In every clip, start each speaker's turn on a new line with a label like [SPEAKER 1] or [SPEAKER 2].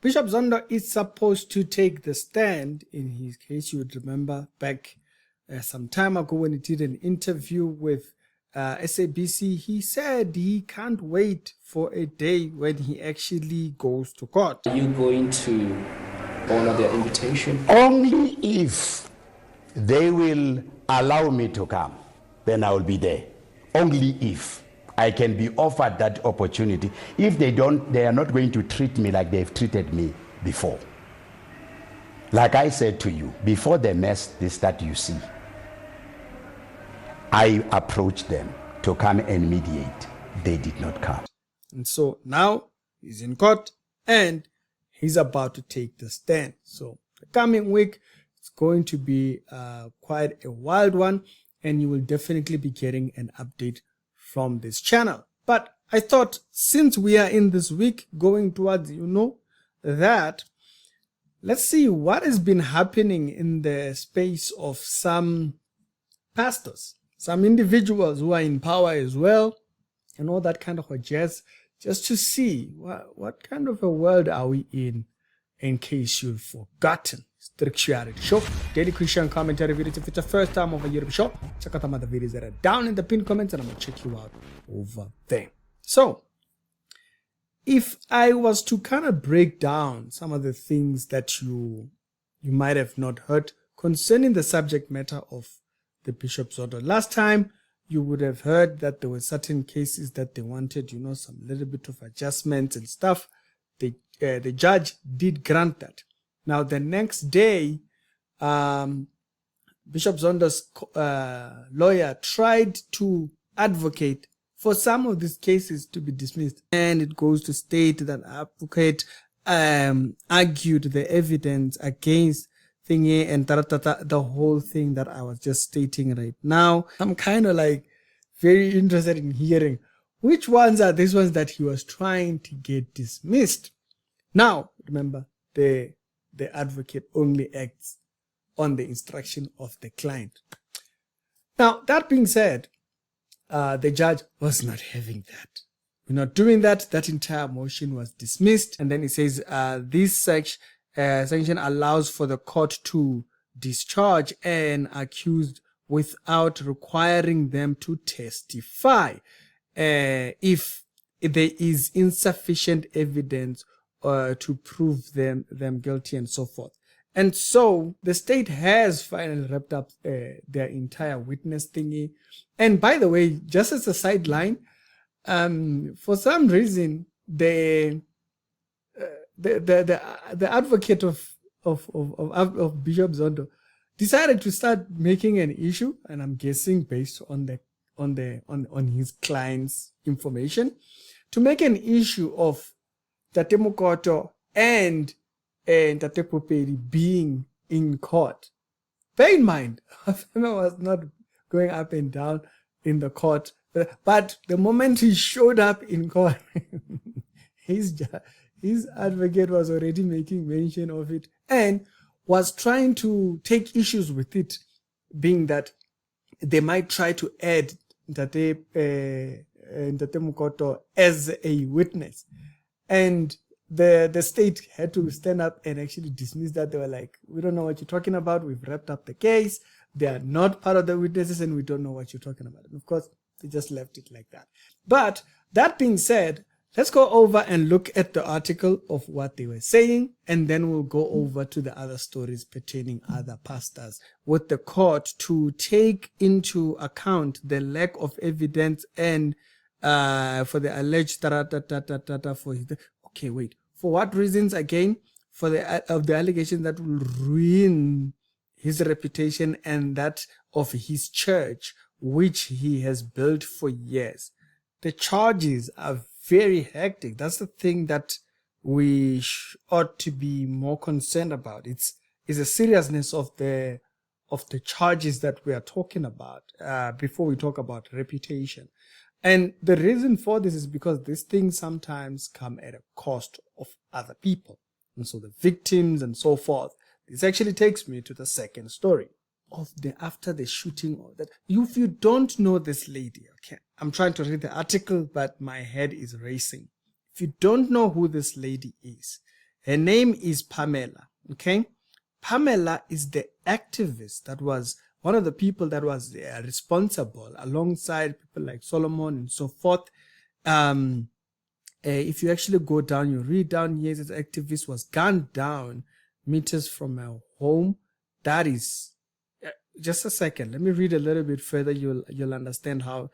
[SPEAKER 1] Bishop Zondo is supposed to take the stand in his case. You would remember back some time ago when he did an interview with SABC, he said he can't wait for a day when he actually goes to court.
[SPEAKER 2] Are you going to honor their invitation?
[SPEAKER 3] Only if they will allow me to come, then I will be there. Only if I can be offered that opportunity. If they don't, they are not going to treat me like they've treated me before. Like I said to you, before the mess this that you see, I approached them to come and mediate. They did not come.
[SPEAKER 1] And so now he's in court and he's about to take the stand. So the coming week, it's going to be quite a wild one, and you will definitely be getting an update from this channel. But I thought, since we are in this week going towards, that, let's see what has been happening in the space of some pastors, some individuals who are in power as well, and all that kind of a jazz, just to see what kind of a world are we in case you've forgotten. Strict Show, daily Christian commentary videos. If it's the first time over here, show, check out some other videos that are down in the pinned comments, and I'm going to check you out over there. So, if I was to kind of break down some of the things that you might have not heard concerning the subject matter of the Bishop Zondo. Last time, you would have heard that there were certain cases that they wanted, some little bit of adjustments and stuff. The judge did grant that. Now, the next day, Bishop Zondo's lawyer tried to advocate for some of these cases to be dismissed. And it goes to state that advocate argued the evidence against thingy and the whole thing that I was just stating right now. I'm kind of like very interested in hearing which ones are these ones that he was trying to get dismissed. Now, remember, the advocate only acts on the instruction of the client. Now, that being said, the judge was not having that. We're not doing that. That entire motion was dismissed. And then it says, this section allows for the court to discharge an accused without requiring them to testify if there is insufficient evidence to prove them guilty and so forth. And so the state has finally wrapped up their entire witness thingy. And by the way, just as a sideline, for some reason, the advocate of Bishop Zondo decided to start making an issue, and I'm guessing based on his client's information, to make an issue of Tate Mokoto and Tate Popedi being in court. Bear in mind, Afema was not going up and down in the court, but the moment he showed up in court, his advocate was already making mention of it and was trying to take issues with it, being that they might try to add Tate Mokoto as a witness. And the state had to stand up and actually dismiss that. They were like, we don't know what you're talking about. We've wrapped up the case. They are not part of the witnesses and we don't know what you're talking about. And of course, they just left it like that. But that being said, let's go over and look at the article of what they were saying, and then we'll go over to the other stories pertaining other pastors with the court to take into account the lack of evidence and for the alleged okay, wait. For what reasons again? For the allegations that will ruin his reputation and that of his church, which he has built for years. The charges are very hectic. That's the thing that we ought to be more concerned about. It's the seriousness of the charges that we are talking about before we talk about reputation. And the reason for this is because these things sometimes come at a cost of other people. And so the victims and so forth. This actually takes me to the second story of after the shooting of that. If you don't know this lady, okay, I'm trying to read the article, but my head is racing. If you don't know who this lady is, Her name is Pamela. Okay, Pamela is the activist that was one of the people that was responsible alongside people like Solomon and so forth. If you actually go down, you read down here, this activist was gunned down meters from her home. That is, just a second. Let me read a little bit further. You'll understand how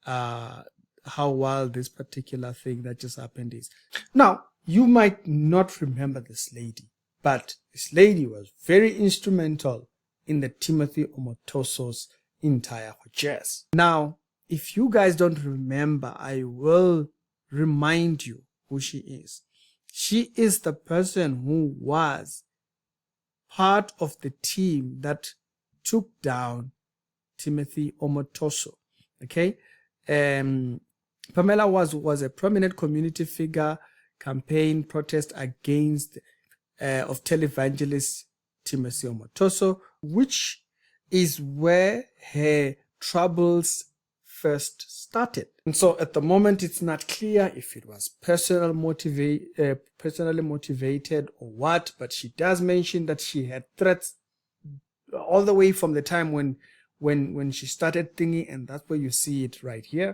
[SPEAKER 1] wild this particular thing that just happened is. Now, you might not remember this lady, but this lady was very instrumental in the Timothy Omotoso's entire jazz. Now, if you guys don't remember, I will remind you who she is. She is the person who was part of the team that took down Timothy Omotoso. Okay, Pamela was a prominent community figure, campaign protest against of televangelist Timothy Omotoso, which is where her troubles first started. And so at the moment, it's not clear if it was personally motivated or what, but she does mention that she had threats all the way from the time when she started thingy, and that's where you see it right here.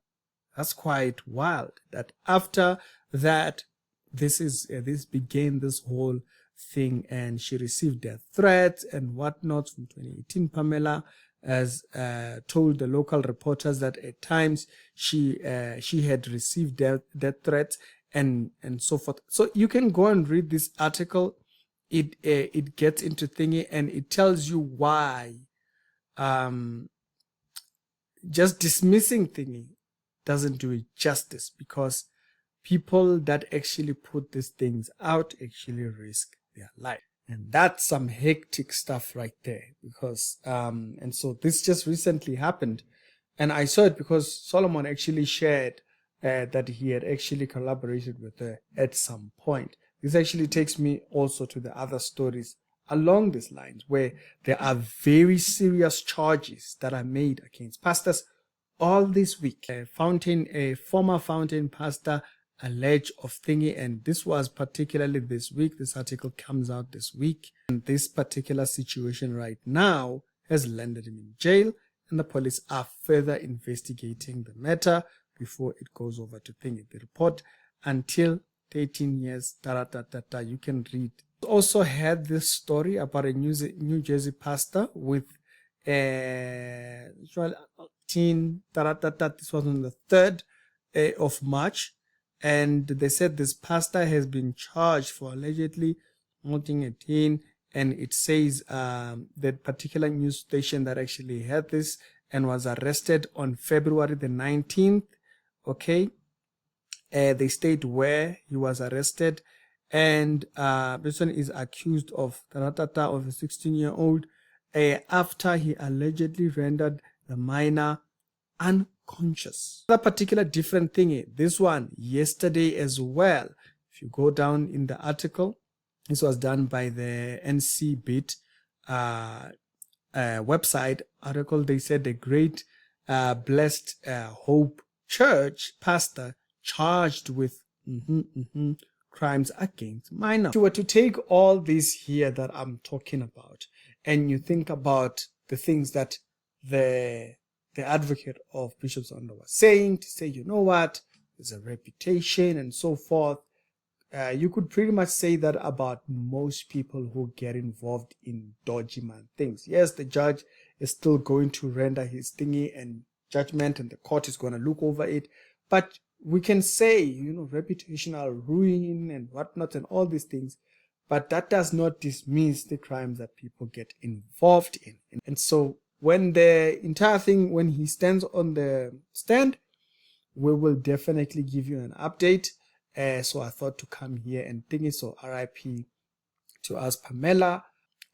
[SPEAKER 1] That's quite wild that after that, this began this whole thing, and she received death threats and whatnot from 2018. Pamela has told the local reporters that at times she had received death threats and so forth. So you can go and read this article. It gets into thingy, and it tells you why just dismissing thingy doesn't do it justice, because people that actually put these things out actually risk their life. And that's some hectic stuff right there, because and so this just recently happened, and I saw it because Solomon actually shared that he had actually collaborated with her at some point. This actually takes me also to the other stories along these lines, where there are very serious charges that are made against pastors all this week. A former Fountain pastor alleged of thingy, and this was particularly this week. This article comes out this week, and this particular situation right now has landed him in jail, and the police are further investigating the matter before it goes over to thingy. The report until 13 years, you can read. Also had this story about a New Jersey pastor with teen, this was on the 3rd of March. And they said this pastor has been charged for allegedly mounting a teen, and it says that particular news station that actually had this and was arrested on February the 19th. Okay, they state where he was arrested, and this one is accused of of a 16-year-old after he allegedly rendered the minor unconscious. That particular different thing, this one yesterday as well. If you go down in the article, this was done by the NC Beat website article. They said the Great Blessed Hope Church pastor charged with crimes against minors. If you were to take all this here that I'm talking about, and you think about the things that the advocate of Bishop Zondo was saying, to say, you know what, there's a reputation and so forth. You could pretty much say that about most people who get involved in dodgy man things. Yes, the judge is still going to render his thingy and judgment, and the court is going to look over it. But we can say, you know, reputational ruin and whatnot and all these things. But that does not dismiss the crimes that people get involved in. And so when the entire thing, when he stands on the stand, we will definitely give you an update. So I thought to come here and think it. So RIP to us, Pamela.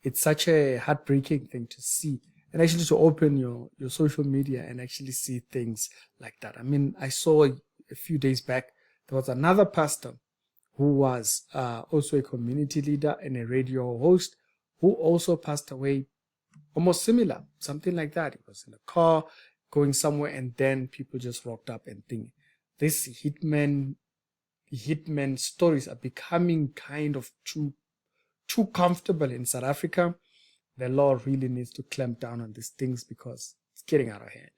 [SPEAKER 1] It's such a heartbreaking thing to see, and actually to open your social media and actually see things like that. I mean, I saw a few days back, there was another pastor who was also a community leader and a radio host who also passed away. Almost similar, something like that. He was in a car going somewhere, and then people just rocked up and think this hitman hitman stories are becoming kind of too comfortable in South Africa. The law really needs to clamp down on these things because it's getting out of hand.